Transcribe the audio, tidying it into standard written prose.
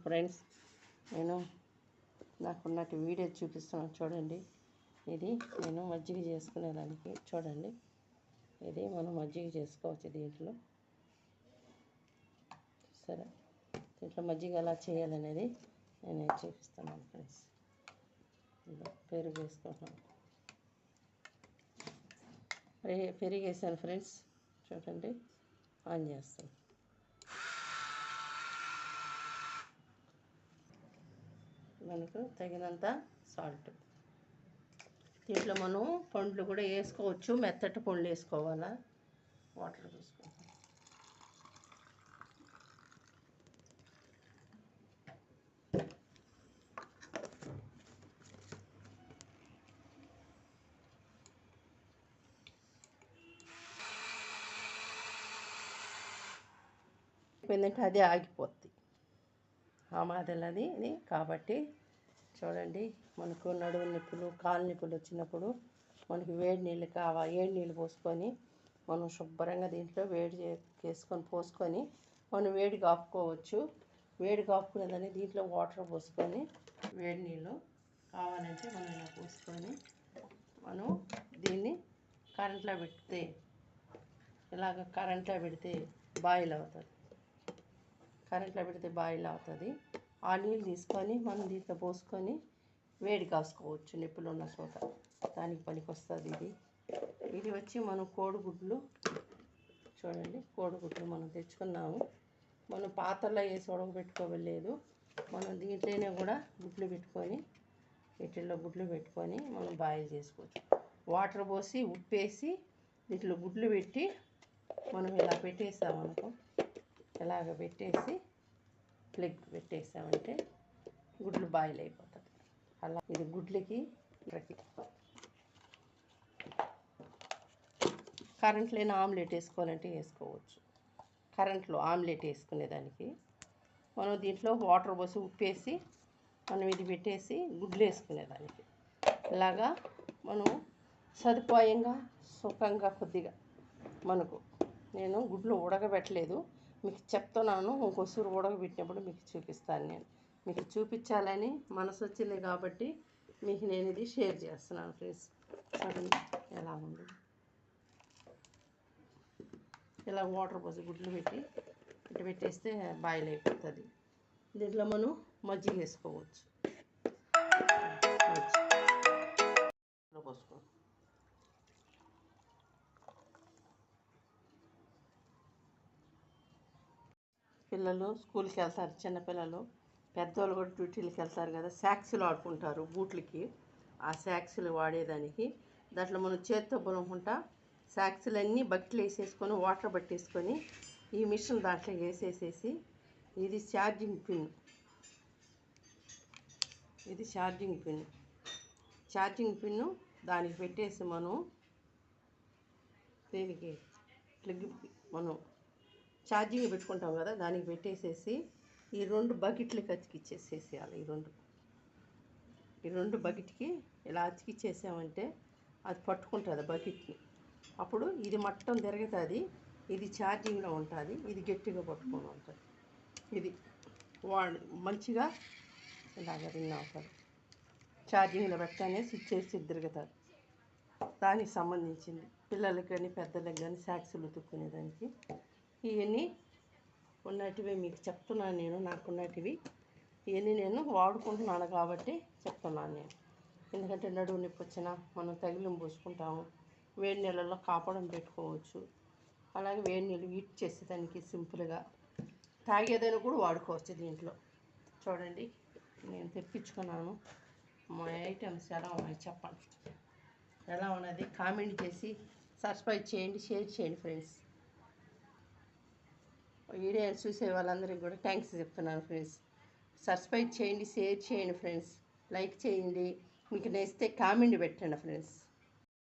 Friends నేను నాకున్నట్టు video చూపిస్తున్నాను చూడండి. ఇది నేను మజ్జిగ చేసుకునేదానికి చూడండి. ఇది మనం మజ్జిగ చేసుకోవచ్చు దీంట్లో. సరే, దీంట్లో మజ్జిగ ఎలా చేయాలనేది నేను చూపిస్తున్నాను ఫ్రెండ్స్. పెరుగు వేసుకుంటున్నాను. పెరుగు వేసాను ఫ్రెండ్స్, చూడండి. ఆన్ చేస్తాను. మనకు తగినంత సాల్ట్. దీంట్లో మనం పండ్లు కూడా వేసుకోవచ్చు, మెత్తటి పండ్లు వేసుకోవాలా. వాటర్ వేసుకోవాలి. అయిపోయిందంటే అదే ఆగిపోద్ది ఆ మాదిరి ఇది. కాబట్టి చూడండి, మనకు నడుము నొప్పులు, కాలు నొప్పులు వచ్చినప్పుడు మనకి వేడి నీళ్ళు వేడి నీళ్ళు పోసుకొని మనం శుభ్రంగా దీంట్లో వేడి చేసుకొని పోసుకొని మనం వేడి కాపుకోవచ్చు. వేడి కాపుకునేదాన్ని దీంట్లో వాటర్ పోసుకొని వేడి నీళ్ళు కావాలంటే మనం ఇలా పోసుకొని మనం దీన్ని కరెంట్లో పెడితే బాయిల్ అవుతుంది. బాయిల్ అవుతుంది. ఆ నీళ్ళు తీసుకొని మనం దీంట్లో పోసుకొని వేడి కాసుకోవచ్చు నొప్పులు ఉన్న చోట. దానికి పనికి వస్తుంది ఇది వచ్చి మనం కోడిగుడ్లు. చూడండి, కోడిగుడ్లు మనం తెచ్చుకున్నాము. మనం పాత్రలో వేసి ఉడకబెట్టుకోవలేదు. మనం దీంట్లోనే కూడా వీటిల్లో గుడ్లు పెట్టుకొని మనం బాయిల్ చేసుకోవచ్చు. వాటర్ పోసి ఉప్పేసి వీటిలో గుడ్లు పెట్టి మనం ఇలా పెట్టేసామనుకో, ఇలాగ పెట్టేసి ప్లగ్ పెట్టేసామంటే గుడ్లు బాయిల్ అయిపోతుంది. అలా ఇది గుడ్లకి కరెంట్ లేని ఆమ్లెట్ వేసుకోవాలంటే వేసుకోవచ్చు. కరెంట్లో ఆమ్లెట్ వేసుకునేదానికి మనం దీంట్లో వాటర్ పోసి ఉప్పేసి మనం ఇది పెట్టేసి గుడ్లు వేసుకునేదానికి ఇలాగా మనం సదుపాయంగా సుఖంగా కొద్దిగా నేను గుడ్లు ఉడకబెట్టలేదు, మీకు చెప్తున్నాను. ఇంకోసారి ఉడకబెట్టినప్పుడు మీకు చూపిస్తాను. నేను మీకు చూపించాలని మనసు వచ్చింది కాబట్టి మీకు నేను ఇది షేర్ చేస్తున్నాను ఫ్రెండ్స్. చూడండి ఎలా ఉంది. ఇలా వాటర్ పోసి గుడ్లు పెట్టేస్తే బాయిల్ అయిపోతుంది. దీంట్లో మనం మజ్జిగ వేసుకోవచ్చు. పోసుకో. పిల్లలు స్కూల్కి వెళ్తారు, చిన్నపిల్లలు, పెద్దవాళ్ళు కూడా డ్యూటీలకు వెళ్తారు కదా. సాక్స్లు ఆడుకుంటారు బూట్లకి. ఆ సాక్స్లు వాడేదానికి దాంట్లో మనం చేత్తో బొనుకుంటా సాక్స్లన్నీ బకెట్లు వేసేసుకొని వాటర్ పట్టేసుకొని ఈ మిషన్ దాంట్లో వేసేసేసి ఇది ఛార్జింగ్ పిన్ దానికి పెట్టేసి మనం దీనికి ప్లగ్ మనం ఛార్జింగ్ పెట్టుకుంటాం కదా, దానికి పెట్టేసేసి ఈ 2 బకెట్లకి అతికిచ్చేసేసేయాలి. ఈ రెండు బకెట్కి ఇలా అతికిచ్చేసామంటే అది పట్టుకుంటుంది బకెట్ని. అప్పుడు ఇది మట్టం తిరుగుతుంది, ఇది ఛార్జింగ్లో ఉంటుంది, ఇది గట్టిగా పట్టుకొని ఉంటుంది. ఇది మంచిగా ఇలాగ రిన్ అవుతుంది. ఛార్జింగ్లో పెట్టగానే స్విచ్ వేసి తిరుగుతుంది. దానికి సంబంధించింది పిల్లలకి కానీ పెద్దలకు కానీ సాక్స్లు ఉతుక్కునేదానికి ఇవన్నీ ఉన్నటివి మీకు చెప్తున్నాను. నాకున్నటివి ఇవన్నీ నేను వాడుకుంటున్నాను కాబట్టి చెప్తున్నాను నేను. ఎందుకంటే నడుము నొప్పి వచ్చినా మనం తగిలిం పోసుకుంటాము. వేడి నీళ్ళల్లో కాపడం పెట్టుకోవచ్చు. అలాగే వేడి నీళ్ళు హీట్ చేసేదానికి సింపుల్గా తాగేదాన్ని కూడా వాడుకోవచ్చు దీంట్లో. చూడండి, నేను తెప్పించుకున్నాను. మా ఐటమ్స్ ఎలా ఉన్నాయి చెప్పండి. ఎలా ఉన్నది కామెంట్ చేసి సబ్స్క్రైబ్ చేయండి, షేర్ చేయండి ఫ్రెండ్స్. వీడియో చూసే వాళ్ళందరికీ కూడా థ్యాంక్స్ చెప్తున్నాను ఫ్రెండ్స్. సబ్స్క్రైబ్ చేయండి, షేర్ చేయండి ఫ్రెండ్స్, లైక్ చేయండి. మీకు నచ్చితే కామెంట్ పెట్టండి ఫ్రెండ్స్.